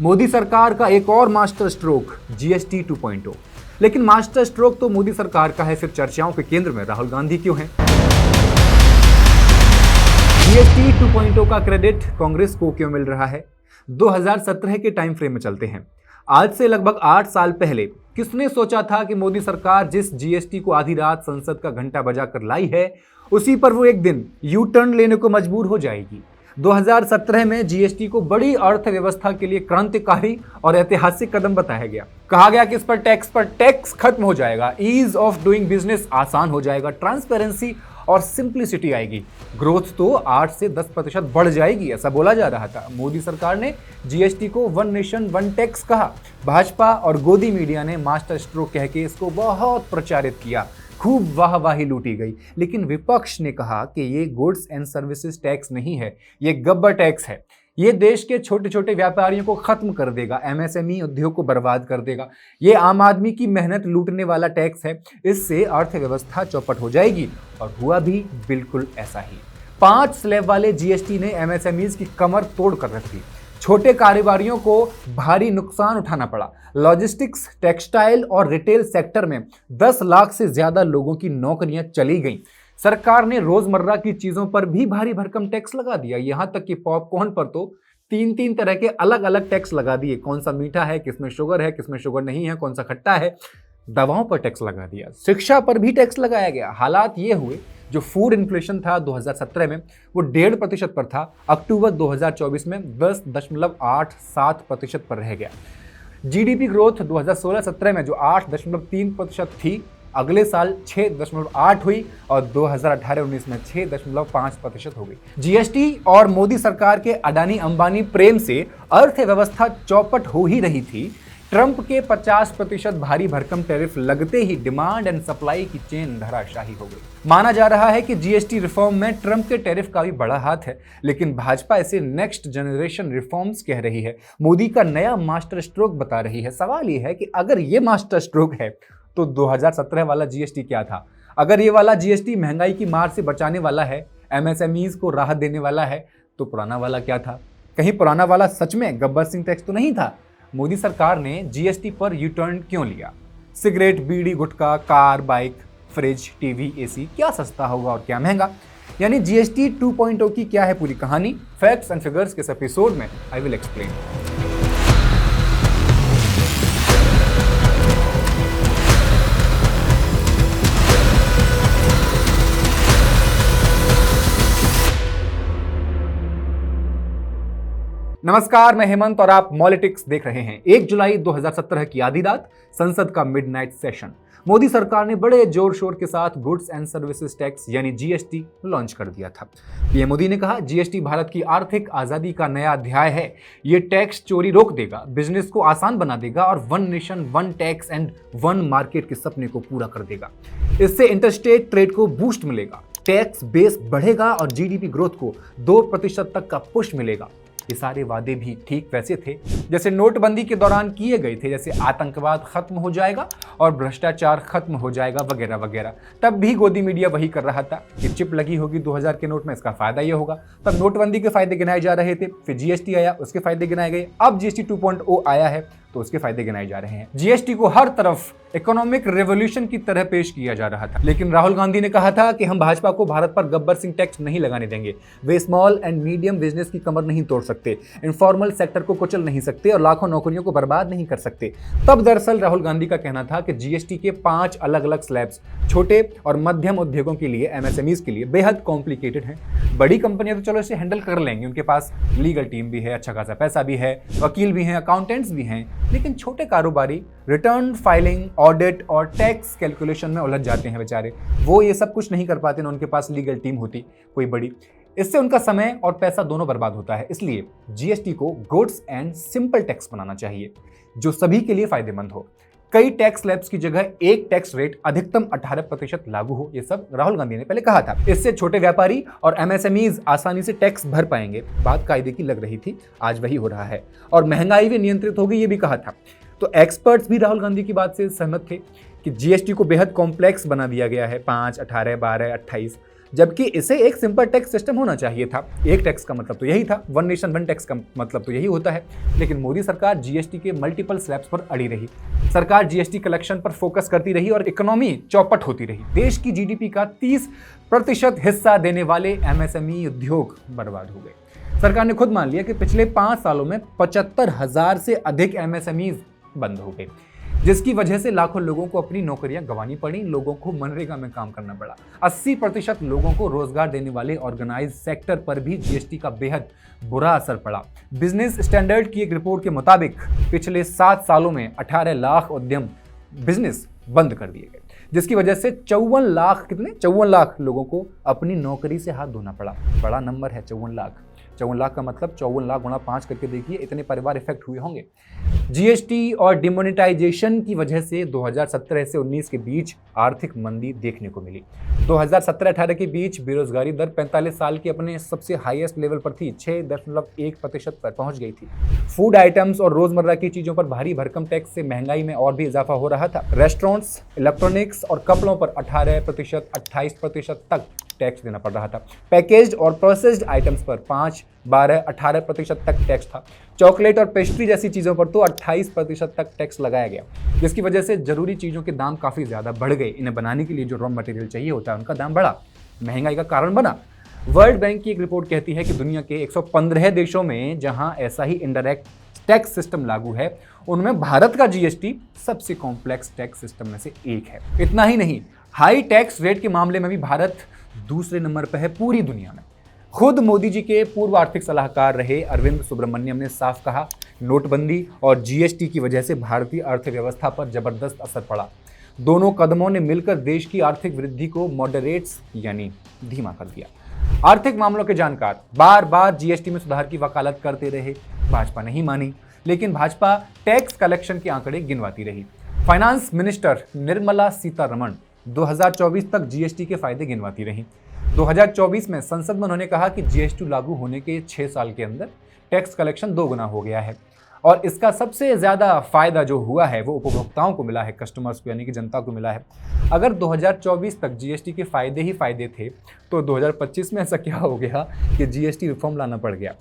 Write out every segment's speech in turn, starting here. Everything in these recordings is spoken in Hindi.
मोदी सरकार का एक और मास्टर स्ट्रोक जीएसटी 2.0। लेकिन मास्टर स्ट्रोक तो मोदी सरकार का है, फिर चर्चाओं के केंद्र में राहुल गांधी क्यों हैं? जीएसटी 2.0 का क्रेडिट कांग्रेस को क्यों मिल रहा है? 2017 के टाइम फ्रेम में चलते हैं। आज से लगभग 8 साल पहले किसने सोचा था कि मोदी सरकार जिस जीएसटी को आधी रात संसद का घंटा बजाकर लाई है, उसी पर वो एक दिन यू टर्न लेने को मजबूर हो जाएगी। 2017 में जीएसटी को बड़ी अर्थव्यवस्था के लिए क्रांतिकारी और ऐतिहासिक कदम बताया गया। कहा गया कि इस पर टैक्स खत्म हो जाएगा, ईज ऑफ डूइंग बिजनेस आसान हो जाएगा, ट्रांसपेरेंसी और सिंप्लिसिटी आएगी, ग्रोथ तो 8 से 10% बढ़ जाएगी, ऐसा बोला जा रहा था। मोदी सरकार ने जीएसटी को वन नेशन वन टैक्स कहा। भाजपा और गोदी मीडिया ने मास्टर स्ट्रोक कह के इसको बहुत प्रचारित किया, खूब वाहवाही लूटी गई। लेकिन विपक्ष ने कहा कि ये गुड्स एंड सर्विसेज टैक्स नहीं है, ये गब्बर टैक्स है। ये देश के छोटे छोटे व्यापारियों को खत्म कर देगा, एमएसएमई उद्योग को बर्बाद कर देगा। ये आम आदमी की मेहनत लूटने वाला टैक्स है, इससे अर्थव्यवस्था चौपट हो जाएगी। और हुआ भी बिल्कुल ऐसा ही। 5 स्लैब वाले जीएसटी ने एमएसएमईज की कमर तोड़ कर रख दी। छोटे कारोबारियों को भारी नुकसान उठाना पड़ा। लॉजिस्टिक्स, टेक्सटाइल और रिटेल सेक्टर में 10 लाख से ज्यादा लोगों की नौकरियां चली गईं। सरकार ने रोजमर्रा की चीजों पर भी भारी भरकम टैक्स लगा दिया। यहां तक कि पॉपकॉर्न पर तो 3 तरह के अलग अलग टैक्स लगा दिए। कौन सा मीठा है, किसमें शुगर है, किसमें शुगर नहीं है, कौन सा खट्टा है। दवाओं पर टैक्स लगा दिया, शिक्षा पर भी टैक्स लगाया गया। हालात ये हुए, जो फूड इन्फ्लेशन था 2017 में वो 1.5% पर था, अक्टूबर 2024 में 10.87% पर रह गया। जीडीपी ग्रोथ 2016-17 में जो 8.3% थी, अगले साल 6.8 हुई और 2018-19 में 6.5% हो गई। जीएसटी और मोदी सरकार के अडानी अंबानी प्रेम से अर्थव्यवस्था चौपट हो ही रही थी। ट्रंप के 50% भारी भरकम टैरिफ लगते ही डिमांड एंड सप्लाई की चेन धराशाही हो गई। माना जा रहा है कि जीएसटी रिफॉर्म में ट्रंप के टैरिफ का भी बड़ा हाथ है, लेकिन भाजपा इसे नेक्स्ट जनरेशन रिफॉर्म्स कह रही है, मोदी का नया मास्टर स्ट्रोक बता रही है। सवाल यह है कि अगर ये मास्टर स्ट्रोक है तो 2017 वाला जीएसटी क्या था? अगर ये वाला जीएसटी महंगाई की मार से बचाने वाला है, एमएसएमईज को राहत देने वाला है, तो पुराना वाला क्या था? कहीं पुराना वाला सच में गब्बर सिंह टैक्स तो नहीं था? मोदी सरकार ने जीएसटी पर यू टर्न क्यों लिया? Cigarette, bidi, gutkha, car, bike, fridge, TV, AC क्या सस्ता होगा और क्या महंगा? यानी जीएसटी 2.0 की क्या है पूरी कहानी? फैक्ट्स एंड फिगर्स के इस एपिसोड में आई विल एक्सप्लेन। नमस्कार, मैं हेमंत और आप मॉलिटिक्स देख रहे हैं। 1 जुलाई 2017 की आधी रात, संसद का मिडनाइट सेशन। मोदी सरकार ने बड़े जोर शोर के साथ गुड्स एंड सर्विसेज टैक्स यानी जीएसटी लॉन्च कर दिया था। पीएम मोदी ने कहा, जीएसटी भारत की आर्थिक आजादी का नया अध्याय है। ये टैक्स चोरी रोक देगा, बिजनेस को आसान बना देगा और one nation one tax and one market के सपने को पूरा कर देगा। इससे इंटरस्टेट ट्रेड को बूस्ट मिलेगा, टैक्स बेस बढ़ेगा और जीडीपी ग्रोथ को 2% तक का पुश मिलेगा। ये सारे वादे भी ठीक वैसे थे जैसे नोटबंदी के दौरान किए गए थे, जैसे आतंकवाद खत्म हो जाएगा और भ्रष्टाचार खत्म हो जाएगा वगैरह वगैरह। तब भी गोदी मीडिया वही कर रहा था कि चिप लगी होगी 2000 के नोट में, इसका फायदा ये होगा। तब नोटबंदी के फायदे गिनाए जा रहे थे, फिर जीएसटी आया, उसके फायदे गिनाए गए। अब जीएसटी 2.0 आया है तो उसके फायदे गिनाए जा रहे हैं। जीएसटी को हर तरफ इकोनॉमिक रेवोल्यूशन की तरह पेश किया जा रहा था, लेकिन राहुल गांधी ने कहा था कि हम भाजपा को भारत पर गब्बर सिंह टैक्स नहीं लगाने देंगे। वे स्मॉल एंड मीडियम बिजनेस की कमर नहीं तोड़ सकते, इनफॉर्मल सेक्टर को कुचल नहीं सकते और लाखों नौकरियों को बर्बाद नहीं कर सकते। तब दरअसल राहुल गांधी का कहना था कि जीएसटी के 5 अलग अलग स्लैब्स छोटे और मध्यम उद्योगों के लिए, एमएसएमईज के लिए बेहद कॉम्प्लिकेटेड हैं। बड़ी कंपनियां तो चलो इसे हैंडल कर लेंगी, उनके पास लीगल टीम भी है, अच्छा खासा पैसा भी है, वकील भी हैं, अकाउंटेंट्स भी हैं, लेकिन छोटे कारोबारी रिटर्न फाइलिंग, ऑडिट और टैक्स कैलकुलेशन में उलझ जाते हैं बेचारे। वो ये सब कुछ नहीं कर पाते ना उनके पास लीगल टीम होती कोई बड़ी। इससे उनका समय और पैसा दोनों बर्बाद होता है। इसलिए जीएसटी को गुड्स एंड सिंपल टैक्स बनाना चाहिए जो सभी के लिए फायदेमंद हो। कई टैक्स स्लैब्स की जगह एक टैक्स रेट अधिकतम 18% लागू हो, ये सब राहुल गांधी ने पहले कहा था। इससे छोटे व्यापारी और एमएसएमईज आसानी से टैक्स भर पाएंगे। बात कायदे की लग रही थी, आज वही हो रहा है। और महंगाई भी नियंत्रित होगी, ये भी कहा था। तो एक्सपर्ट्स भी राहुल गांधी की बात से सहमत थे कि जीएसटी को बेहद कॉम्प्लेक्स बना दिया गया है। 5, 18, 12, 28 जबकि इसे एक सिंपल टैक्स सिस्टम होना चाहिए था। एक टैक्स का मतलब तो यही था, वन नेशन वन टैक्स का मतलब तो यही होता है। लेकिन मोदी सरकार जीएसटी के मल्टीपल स्लैब्स पर अड़ी रही। सरकार जीएसटी कलेक्शन पर फोकस करती रही और इकोनॉमी चौपट होती रही। देश की जीडीपी का 30% हिस्सा देने वाले एमएसएमई उद्योग बर्बाद हो गए। सरकार ने खुद मान लिया कि पिछले 5 सालों में 75,000 से अधिक एमएसएमई बंद हो गए, जिसकी वजह से लाखों लोगों को अपनी नौकरियां गंवानी पड़ी, लोगों को मनरेगा में काम करना पड़ा। 80% लोगों को रोजगार देने वाले ऑर्गेनाइज सेक्टर पर भी जीएसटी का बेहद बुरा असर पड़ा। बिजनेस स्टैंडर्ड की एक रिपोर्ट के मुताबिक पिछले 7 सालों में 18 लाख उद्यम बिजनेस बंद कर दिए गए, जिसकी वजह से 54 लाख लोगों को अपनी नौकरी से हाथ धोना पड़ा। बड़ा नंबर है 54 लाख। 54 लाख का मतलब 54 लाख गुणा 5 करके देखिए, इतने परिवार इफेक्ट हुए होंगे। जीएसटी और डिमोनेटाइजेशन की वजह से 2017 से 19 के बीच आर्थिक मंदी देखने को मिली। 2017-18 के बीच बेरोजगारी दर 45 साल की अपने सबसे हाईएस्ट लेवल पर थी, 6.1% पर पहुंच गई थी। फूड आइटम्स और रोजमर्रा की चीजों पर भारी भरकम टैक्स से महंगाई में और भी इजाफा हो रहा था। रेस्टोरेंट्स, इलेक्ट्रॉनिक्स और कपड़ों पर 18%, 28% तक टैक्स देना पड़ रहा था। पैकेज्ड और प्रोसेस्ड आइटम्स पर 5, 12, 18% तक टैक्स था। चॉकलेट और पेस्ट्री जैसी चीज़ों पर तो 28% तक टैक्स लगाया गया, जिसकी वजह से जरूरी चीज़ों के दाम काफ़ी ज़्यादा बढ़ गए। इन्हें बनाने के लिए जो रॉ मटेरियल चाहिए होता है उनका दाम बढ़ा, महंगाई का कारण बना। वर्ल्ड बैंक की एक रिपोर्ट कहती है कि दुनिया के 115 देशों में जहां ऐसा ही इनडायरेक्ट टैक्स सिस्टम लागू है, उनमें भारत का जीएसटी सबसे कॉम्प्लेक्स टैक्स सिस्टम में से एक है। इतना ही नहीं, हाई टैक्स रेट के मामले में भी भारत दूसरे नंबर पर है पूरी दुनिया में। खुद मोदी जी के पूर्व आर्थिक सलाहकार रहे अरविंद सुब्रमण्यम ने साफ कहा, नोटबंदी और जीएसटी की वजह से भारतीय अर्थव्यवस्था पर जबरदस्त असर पड़ा। दोनों कदमों ने मिलकर देश की आर्थिक वृद्धि को मॉडरेट्स यानी धीमा कर दिया। आर्थिक मामलों के जानकार बार बार जीएसटी में सुधार की वकालत करते रहे, भाजपा नहीं मानी, लेकिन भाजपा टैक्स कलेक्शन के आंकड़े गिनवाती रही। फाइनेंस मिनिस्टर निर्मला सीतारमण 2024 तक जीएसटी के फायदे गिनवाती रहीं। 2024 में संसद में उन्होंने कहा कि जीएसटी लागू होने के 6 साल के अंदर टैक्स कलेक्शन 2 गुना हो गया है और इसका सबसे ज़्यादा फायदा जो हुआ है वो उपभोक्ताओं को मिला है, कस्टमर्स को यानी कि जनता को मिला है। अगर 2024 तक जीएसटी के फायदे ही फायदे थे तो 2025 में ऐसा क्या हो गया कि जीएसटी रिफॉर्म लाना पड़ गया।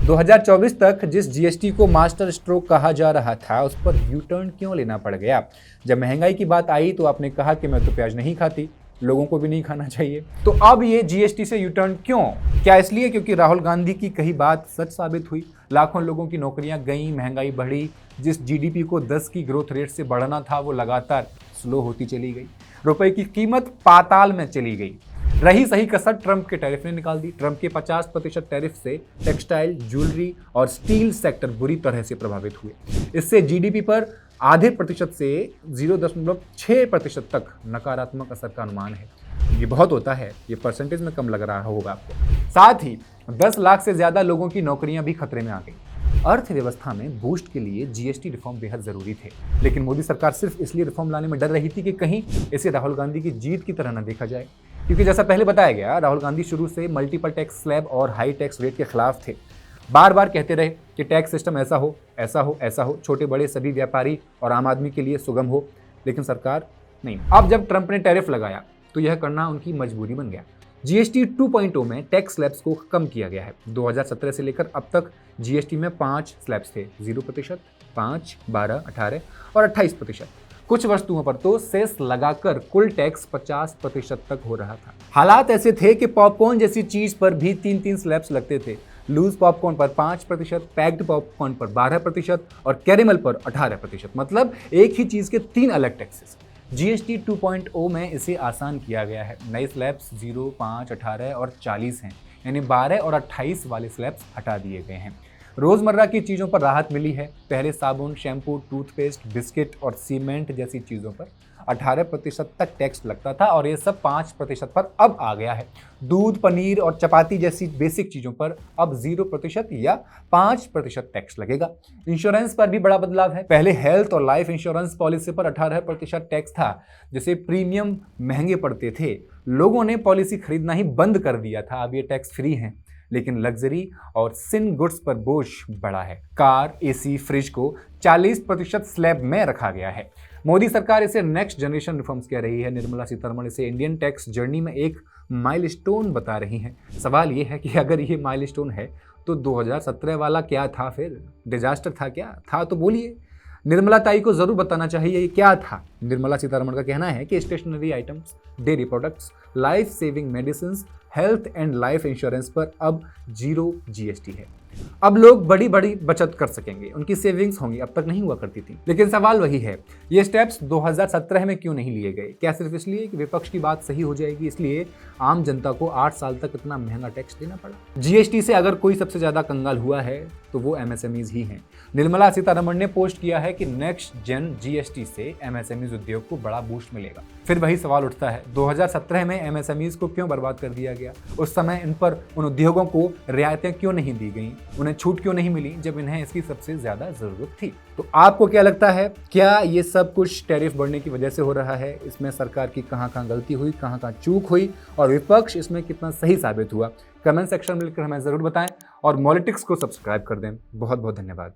2024 तक जिस जीएसटी को मास्टर स्ट्रोक कहा जा रहा था उस पर यू टर्न क्यों लेना पड़ गया। जब महंगाई की बात आई तो आपने कहा कि मैं तो प्याज नहीं खाती, लोगों को भी नहीं खाना चाहिए। तो अब ये जीएसटी से यू टर्न क्यों? क्या इसलिए क्योंकि राहुल गांधी की कही बात सच साबित हुई, लाखों लोगों की नौकरियां गई, महंगाई बढ़ी, जिस जीडीपी को 10 की ग्रोथ रेट से बढ़ना था वो लगातार स्लो होती चली गई, रुपए की कीमत पाताल में चली गई। रही सही कसर ट्रंप के टैरिफ ने निकाल दी। ट्रंप के 50% टैरिफ से टेक्सटाइल, ज्वेलरी और स्टील सेक्टर बुरी तरह से प्रभावित हुए। इससे जीडीपी पर आधे प्रतिशत से 0.6% तक नकारात्मक असर का अनुमान है। ये बहुत होता है, ये परसेंटेज में कम लग रहा होगा आपको। साथ ही 10 लाख से ज्यादा लोगों की नौकरियां भी खतरे में आ गई। अर्थव्यवस्था में बूस्ट के लिए जीएसटी रिफॉर्म बेहद जरूरी थे, लेकिन मोदी सरकार सिर्फ इसलिए रिफॉर्म लाने में डर रही थी कि कहीं इसे राहुल गांधी की जीत की तरह न देखा जाए। क्योंकि जैसा पहले बताया गया, राहुल गांधी शुरू से मल्टीपल टैक्स स्लैब और हाई टैक्स रेट के खिलाफ थे। बार बार कहते रहे कि टैक्स सिस्टम ऐसा हो, ऐसा हो, ऐसा हो, छोटे बड़े सभी व्यापारी और आम आदमी के लिए सुगम हो, लेकिन सरकार नहीं। अब जब ट्रंप ने टैरिफ लगाया तो यह करना उनकी मजबूरी बन गया। जीएसटी 2.0 में टैक्स स्लैब्स को कम किया गया है। 2017 से लेकर अब तक जीएसटी में 5 स्लैब्स थे, 0%, 5, 12, 18 और 28%। कुछ वस्तुओं पर तो सेस लगाकर कुल टैक्स 50% तक हो रहा था। हालात ऐसे थे कि पॉपकॉर्न जैसी चीज पर भी 3-3 स्लैब्स लगते थे। लूज पॉपकॉर्न पर 5%, पैक्ड पॉपकॉर्न पर 12% और कैरेमल पर 18%, मतलब एक ही चीज के 3 अलग टैक्सेस। जीएसटी 2.0 में इसे आसान किया गया है। नए स्लैब्स 0, 5, 18 और 40 हैं, यानी 12 और 28 वाले स्लैब्स हटा दिए गए हैं। रोजमर्रा की चीज़ों पर राहत मिली है। पहले साबुन, शैम्पू, टूथपेस्ट, बिस्किट और सीमेंट जैसी चीज़ों पर 18% तक टैक्स लगता था और ये सब 5% पर अब आ गया है। दूध, पनीर और चपाती जैसी बेसिक चीज़ों पर अब 0% या 5% टैक्स लगेगा। इंश्योरेंस पर भी बड़ा बदलाव है। पहले हेल्थ और लाइफ इंश्योरेंस पॉलिसी पर 18% टैक्स था, जिसे प्रीमियम महंगे पड़ते थे। लोगों ने पॉलिसी खरीदना ही बंद कर दिया था। अब ये टैक्स फ्री हैं, लेकिन लग्जरी और सिन गुड्स पर बोझ बढ़ा है। कार, एसी, फ्रिज को 40% स्लैब में रखा गया है। मोदी सरकार इसे नेक्स्ट जनरेशन रिफॉर्म्स कह रही है। निर्मला सीतारमण इसे इंडियन टैक्स जर्नी में एक माइलस्टोन बता रही हैं। सवाल ये है कि अगर ये माइलस्टोन है तो 2017 वाला क्या था? फिर डिजास्टर था क्या? था तो बोलिए। निर्मला ताई को जरूर बताना चाहिए ये क्या था। निर्मला सीतारमण का कहना है कि stationery items, dairy products, life saving medicine, health and life insurance पर अब 0 जीएसटी है। अब लोग बड़ी बड़ी बचत कर सकेंगे, उनकी सेविंग्स होंगी, अब तक नहीं हुआ करती थी। लेकिन सवाल वही है, ये स्टेप्स 2017 में क्यों नहीं लिए गए? क्या सिर्फ इसलिए कि विपक्ष की बात सही हो जाएगी, इसलिए आम जनता को 8 साल तक इतना महंगा टैक्स देना पड़ा? जीएसटी से अगर कोई सबसे ज्यादा कंगाल हुआ है तो वो एमएसएमईज ही हैं। निर्मला सीतारमण ने पोस्ट किया है कि नेक्स्ट जेन जीएसटी से एमएसएमईज उद्योग को बड़ा बूस्ट मिलेगा। फिर वही सवाल उठता है, 2017 में एमएसएमईज को क्यों बर्बाद कर दिया गया? उस समय इन पर उन उद्योगों को रियायतें क्यों नहीं दी गई, उन्हें छूट क्यों नहीं मिली जब इन्हें इसकी सबसे ज्यादा जरूरत थी? तो आपको क्या लगता है, क्या ये सब कुछ टैरिफ बढ़ने की वजह से हो रहा है? इसमें सरकार की कहां गलती हुई, कहां चूक हुई और विपक्ष इसमें कितना सही साबित हुआ? कमेंट सेक्शन में लिखकर हमें जरूर बताएं और मॉलिटिक्स को सब्सक्राइब कर दें। बहुत बहुत धन्यवाद।